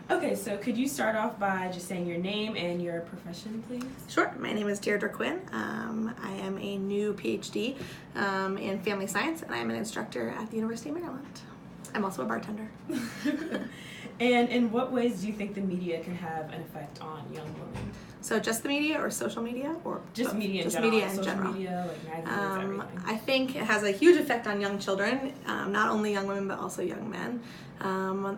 Okay, so could you start off by just saying your name and your profession, please? Sure. My name is Deirdre Quinn. I am a new PhD in family science, and I'm an instructor at the University of Maryland. I'm also a bartender. And in what ways do you think the media can have an effect on young women? So just the media or social media? Or Just both? media in Just general. media in social general. media, like magazines, everything. I think it has a huge effect on young children, not only young women but also young men.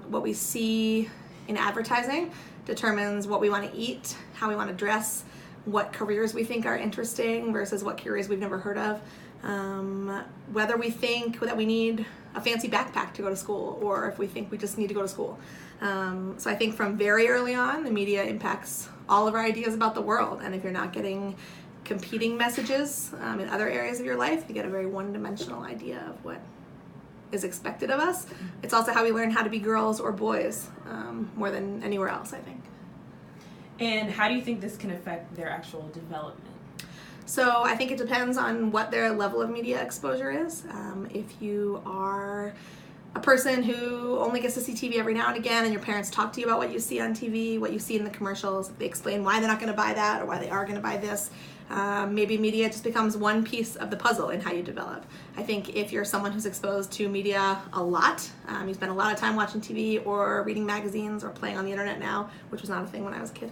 What we see in advertising determines what we want to eat, how we want to dress, what careers we think are interesting versus what careers we've never heard of, whether we think that we need a fancy backpack to go to school or if we think we just need to go to school. So I think from very early on, the media impacts all of our ideas about the world, and if you're not getting competing messages in other areas of your life, you get a very one-dimensional idea of what is expected of us. It's also how we learn how to be girls or boys more than anywhere else, I think. And how do you think this can affect their actual development? So I think it depends on what their level of media exposure is. If you are a person who only gets to see TV every now and again and your parents talk to you about what you see on TV, what you see in the commercials, they explain why they're not going to buy that or why they are going to buy this, maybe media just becomes one piece of the puzzle in how you develop. I think if you're someone who's exposed to media a lot, you spend a lot of time watching TV or reading magazines or playing on the internet now, which was not a thing when I was a kid,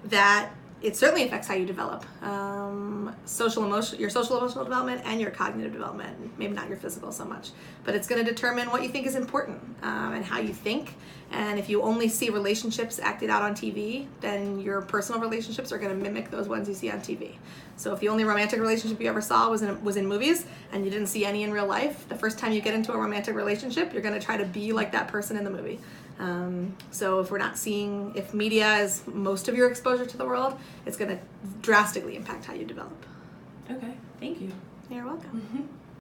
that it certainly affects how you develop your social emotional development and your cognitive development, maybe not your physical so much, but it's going to determine what you think is important and how you think. And if you only see relationships acted out on TV, then your personal relationships are going to mimic those ones you see on TV. So if the only romantic relationship you ever saw was in movies and you didn't see any in real life, the first time you get into a romantic relationship, you're going to try to be like that person in the movie. So if media is most of your exposure to the world, it's going to drastically impact how you develop. Okay, thank you. You're welcome.